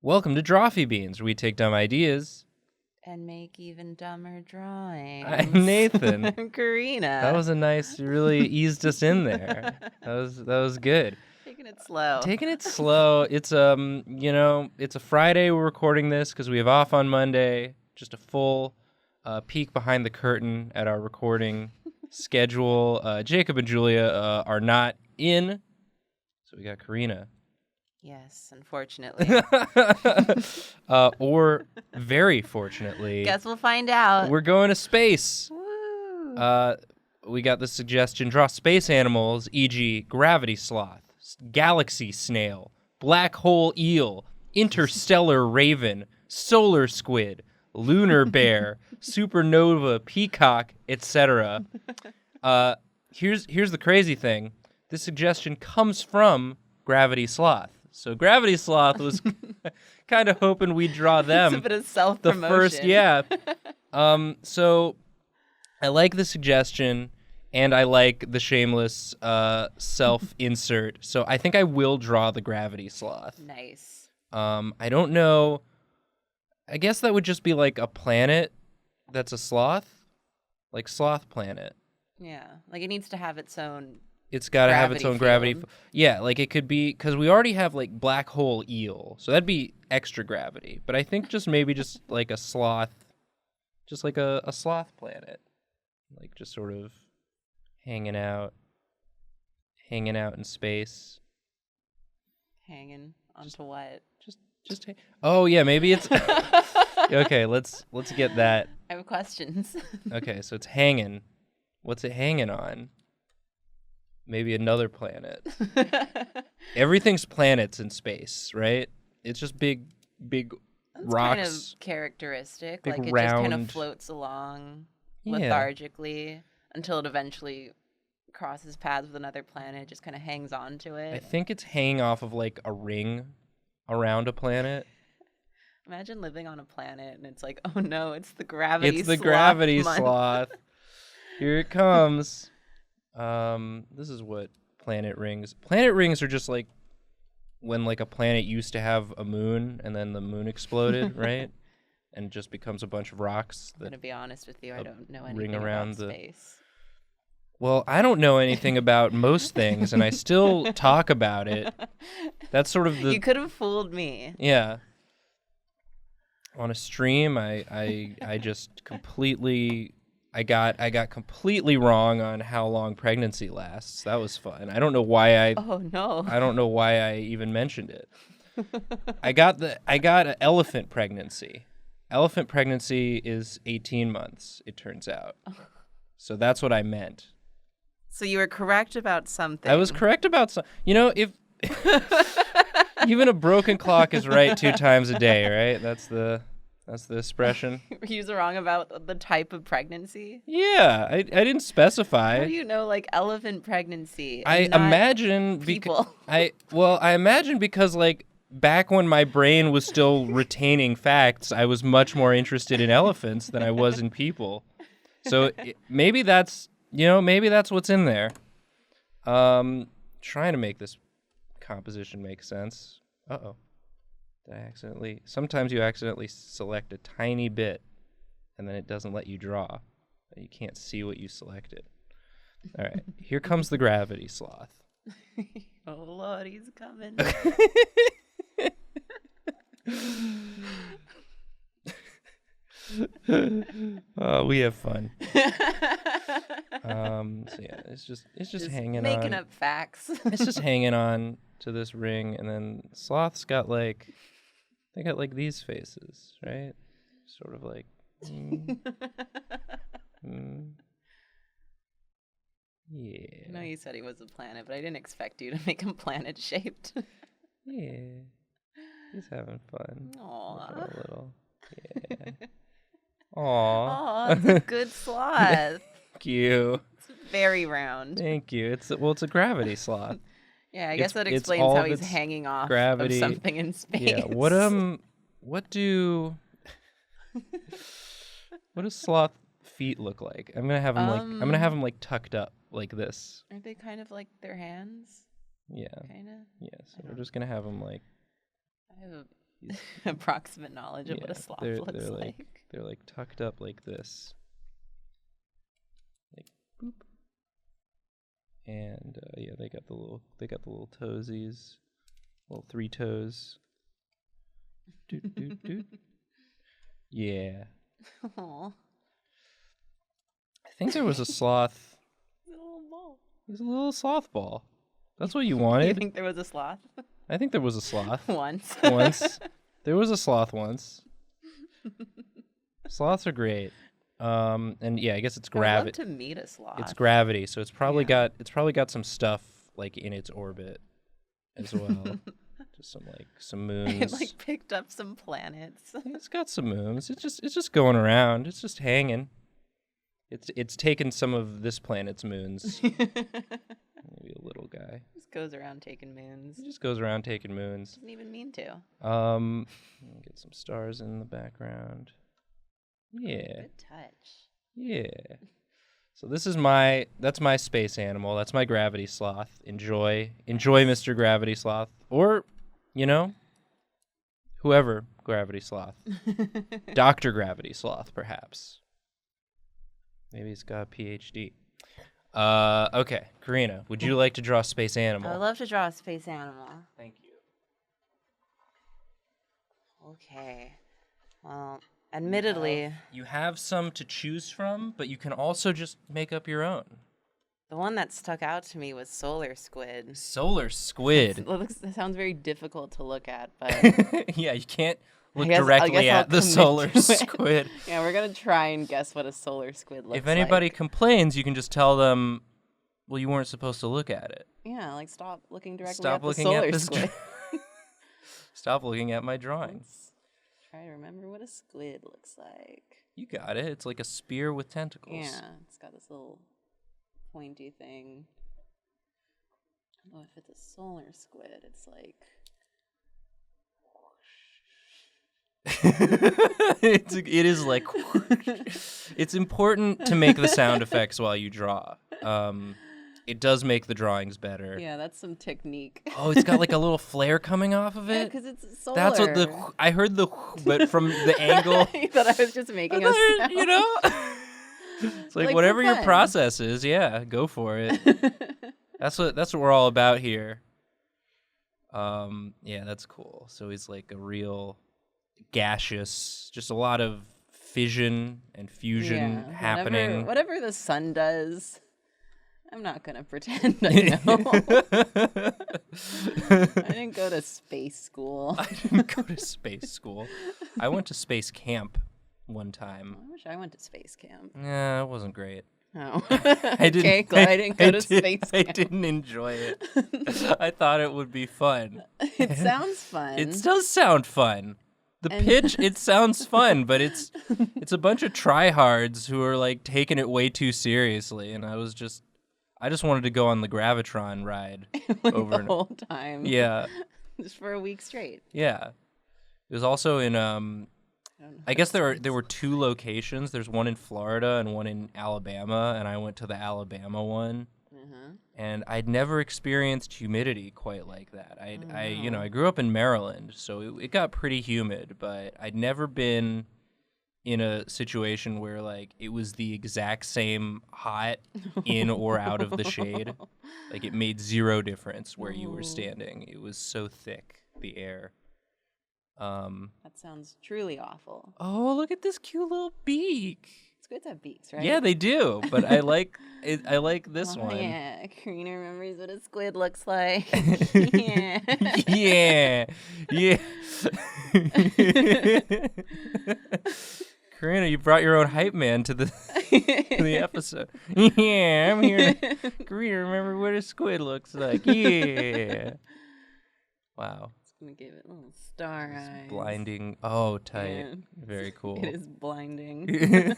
Welcome to Drawfee Beans, where we take dumb ideas and make even dumber drawings. I'm Nathan. I'm Karina. That was a nice, you really eased us in there. That was good. Taking it slow. Taking it slow. It's it's a Friday. We're recording this because we have off on Monday. Just a full peek behind the curtain at our recording schedule. Jacob and Julia are not in, so we got Karina. Yes, unfortunately. Or very fortunately. Guess we'll find out. We're going to space. Woo. We got the suggestion, draw space animals, e.g. gravity sloth, galaxy snail, black hole eel, interstellar raven, solar squid, lunar bear, supernova, peacock, etc. Here's the crazy thing. This suggestion comes from Gravity Sloth. So Gravity Sloth was kind of hoping we'd draw them. It's a bit of self-promotion. The first, yeah. So I like the suggestion, and I like the shameless self-insert. So I think I will draw the Gravity Sloth. Nice. I don't know. I guess that would just be like a planet that's a sloth, like Sloth Planet. Yeah, like it needs to have its own. It's got to have its own gravity. field. Yeah, like it could be, because we already have like black hole eel, so that'd be extra gravity. But I think just maybe just like a sloth, just like a sloth planet, like just sort of hanging out in space. Hanging onto what? Just oh yeah, maybe it's okay. Let's get that. I have questions. Okay, so it's hanging. What's it hanging on? Maybe another planet. Everything's planets in space, right? It's just big That's rocks. kind of characteristic. Big Like it just kind of floats along lethargically until it eventually crosses paths with another planet, just kind of hangs on to it. I think it's hanging off of like a ring around a planet. Imagine living on a planet and it's like, oh no, it's the gravity sloth. It's the gravity month. sloth. Here it comes. This is what planet rings. Planet rings are just like when like a planet used to have a moon and then the moon exploded, right? And it just becomes a bunch of rocks. I'm gonna be honest with you, I don't know ring anything around about the space. Well, I don't know anything about most things, and I still talk about it. That's sort of the. You could have fooled me. Yeah. On a stream, I just completely. I got completely wrong on how long pregnancy lasts. That was fun. I don't know why I. Oh no. I don't know why I even mentioned it. I got an elephant pregnancy. Elephant pregnancy is 18 months. It turns out. So that's what I meant. So you were correct about something. I was correct about some. You know, if even a broken clock is right 2 times a day, right? That's the expression. You were wrong about the type of pregnancy. Yeah, I didn't specify. How do you know, like, elephant pregnancy? I imagine people. I imagine because like back when my brain was still retaining facts, I was much more interested in elephants than I was in people. So maybe that's what's in there. Trying to make this composition make sense. Uh-oh. Sometimes you accidentally select a tiny bit and then it doesn't let you draw. You can't see what you selected. All right, here comes the gravity sloth. Oh Lord, he's coming. We have fun. So yeah, it's just hanging making on. up facts. It's just hanging on to this ring, and then sloths got like these faces, right? Sort of like. Yeah. I know you said he was a planet, but I didn't expect you to make him planet shaped. Yeah. He's having fun. Aww. A little. Yeah. Aw. Aw, it's a good sloth. Thank you. It's very round. Thank you. It's a gravity sloth. Yeah, I guess that it's explains all how of he's its hanging off gravity. of something in space. Yeah. What do sloth feet look like? I'm gonna have them like tucked up like this. Aren't they kind of like their hands? Yeah. Kind of. Yeah. So we're just gonna have them like. I have approximate knowledge of what a sloth looks like. They're like tucked up like this. Like boop. And yeah, they got the little toesies, little 3 toes. Doot, doot, doot. Yeah. Aww. I think there was a sloth. He's a little ball. He's a little sloth ball. That's what you wanted. You think there was a sloth? I think there was a sloth. Once. There was a sloth once. Sloths are great. And yeah, I guess it's gravity. I'd love to meet a sloth. It's gravity, so it's probably got some stuff like in its orbit as well. Just some moons. It like picked up some planets. It's got some moons. It's just going around. It's just hanging. It's taken some of this planet's moons. Maybe a little guy. Just goes around taking moons. He just goes around taking moons. Doesn't even mean to. Get some stars in the background. Yeah. Good touch. Yeah. So that's my space animal. That's my gravity sloth. Enjoy, Mr. Gravity Sloth, or, whoever Gravity Sloth, Dr. Gravity Sloth, perhaps. Maybe he's got a PhD. Okay, Karina, would you like to draw a space animal? I would love to draw a space animal. Thank you. Okay. Well, admittedly, you have some to choose from, but you can also just make up your own. The one that stuck out to me was solar squid. Solar squid. It sounds very difficult to look at, but yeah, you can't look directly at the solar squid. Yeah, we're gonna try and guess what a solar squid looks like. If anybody complains, you can just tell them, well, you weren't supposed to look at it. Yeah, like stop looking directly at the solar squid. Stop looking at my drawings. Try to remember what a squid looks like. You got it. It's like a spear with tentacles. Yeah, it's got this little pointy thing. I don't know if it's a solar squid. It's like... it is like... It's important to make the sound effects while you draw. It does make the drawings better. Yeah, that's some technique. Oh, it's got like a little flare coming off of it? Yeah, because it's solar. That's what I heard but from the angle... You thought I was just making a sound. You know? It's like whatever your process is, yeah, go for it. That's what we're all about here. Yeah, that's cool. So he's like a real gaseous, just a lot of fission and fusion happening. Whatever the sun does, I'm not gonna pretend I know. I didn't go to space school. I didn't go to space school. I went to space camp one time. I wish I went to space camp. Yeah, it wasn't great. Oh. Okay, glad I didn't go to space camp. I didn't enjoy it. I thought it would be fun. It sounds fun. It does sound fun. Pitch, it sounds fun, but it's a bunch of tryhards who are like taking it way too seriously, and I just wanted to go on the Gravitron ride like over the whole time. Yeah. Just for a week straight. Yeah. It was also in I guess there were 2 locations. There's one in Florida and one in Alabama, and I went to the Alabama one. Mm-hmm. And I'd never experienced humidity quite like that. I grew up in Maryland, so it got pretty humid, but I'd never been in a situation where like it was the exact same hot in or out of the shade. Like it made 0 difference where you were standing. It was so thick, the air. That sounds truly awful. Oh, look at this cute little beak. Squids have beaks, right? Yeah, they do, but I like it. I like this one. Yeah, Karina remembers what a squid looks like. Yeah. Yeah. Karina, you brought your own hype man to the episode. Yeah, I'm here. Karina, remember what a squid looks like. Yeah. Wow. I'm gonna give it little star eyes. Blinding. Oh, tight. Yeah. Very cool. It is blinding. Do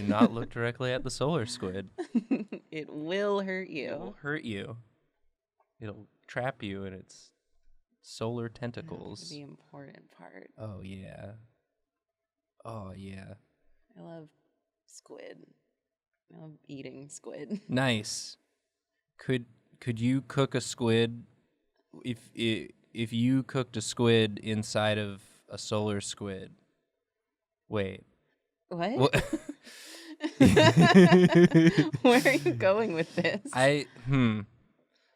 not look directly at the solar squid. It will hurt you. It will hurt you. It'll trap you in its solar tentacles. The important part. Oh, yeah. Oh, yeah. I love squid. I love eating squid. Nice. Could you cook a squid you cooked a squid inside of a solar squid, wait, What? Where are you going with this?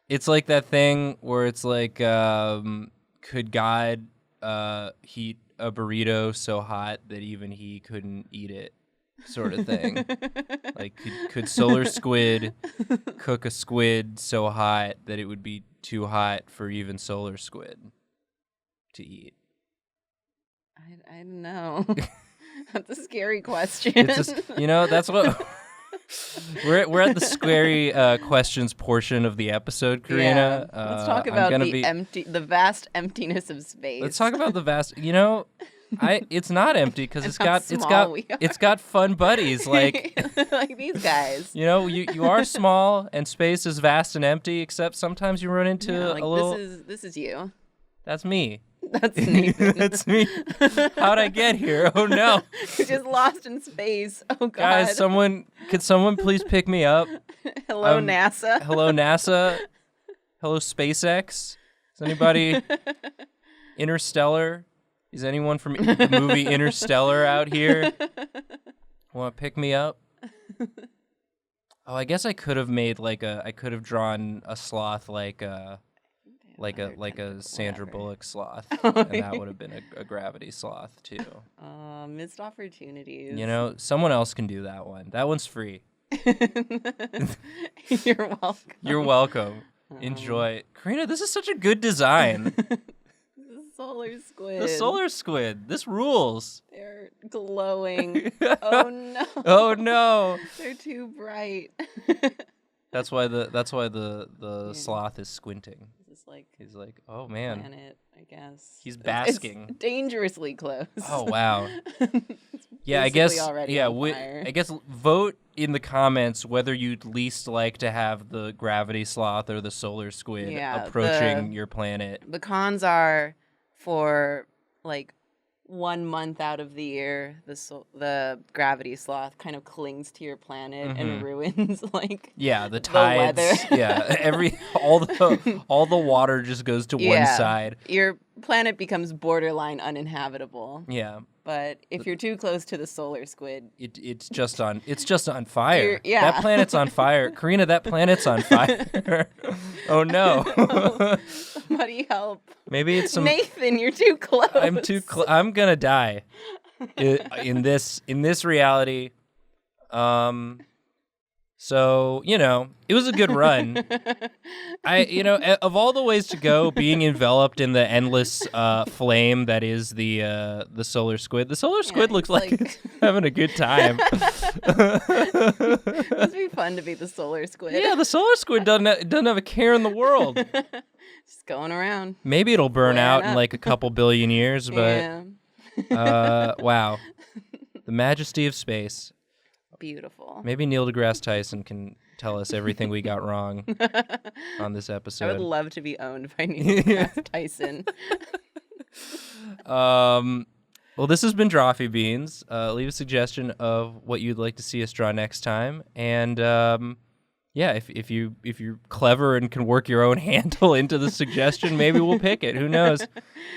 It's like that thing where it's like, could God heat a burrito so hot that even he couldn't eat it, sort of thing. Like, could solar squid cook a squid so hot that it would be too hot for even solar squid to eat? I don't know. That's a scary question. It's just, that's what we're at the scary questions portion of the episode, Karina. Yeah. Let's talk about the vast emptiness of space. Let's talk about the vast. It's not empty because it's got fun buddies like like these guys. You are small and space is vast and empty, except sometimes you run into a little. This is you. That's me. That's Nathan. That's me. How'd I get here? Oh no! You're just lost in space. Oh god. Guys, could someone please pick me up? Hello, NASA. Hello, NASA. Hello, SpaceX. Is anybody Interstellar? Is anyone from the movie Interstellar out here? Want to pick me up? Oh, I guess I could have drawn a sloth like a Sandra Bullock sloth, and that would have been a gravity sloth too. Missed opportunities. Someone else can do that one. That one's free. You're welcome. You're welcome. Enjoy. Karina, this is such a good design. Solar squid. The solar squid. This rules. They're glowing. Oh no. Oh no. They're too bright. That's why the sloth is squinting. He's like, oh man. Planet, I guess. He's basking. It's dangerously close. Oh wow. Yeah, I guess. Yeah, I guess vote in the comments whether you'd least like to have the gravity sloth or the solar squid approaching your planet. The cons are for 1 month out of the year, the gravity sloth kind of clings to your planet and ruins the tides. The weather. All the water just goes to one side. Your planet becomes borderline uninhabitable. Yeah. But if you're too close to the solar squid, it's just on fire. Yeah. That planet's on fire. Karina, that planet's on fire. Oh no. Somebody help. Maybe it's Nathan, you're too close. I'm too close. I'm gonna die in this reality. So, it was a good run. Of all the ways to go, being enveloped in the endless flame that is the solar squid looks like it's having a good time. It must be fun to be the solar squid. Yeah, the solar squid doesn't have a care in the world. Just going around. Maybe it'll burn out in a couple billion years, but wow. The majesty of space. Beautiful. Maybe Neil deGrasse Tyson can tell us everything we got wrong on this episode. I would love to be owned by Neil deGrasse Tyson. Well, this has been Drawfee Beans. Leave a suggestion of what you'd like to see us draw next time, and if you're clever and can work your own handle into the suggestion, maybe we'll pick it. Who knows?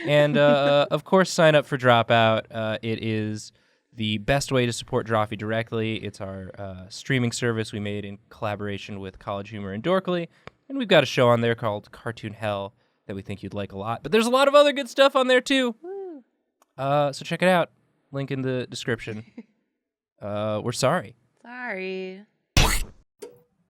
And of course, sign up for Dropout. It is the best way to support Drawfee directly. It's our streaming service we made in collaboration with College Humor and Dorkly. And we've got a show on there called Cartoon Hell that we think you'd like a lot. But there's a lot of other good stuff on there, too. So check it out. Link in the description. We're sorry. Sorry.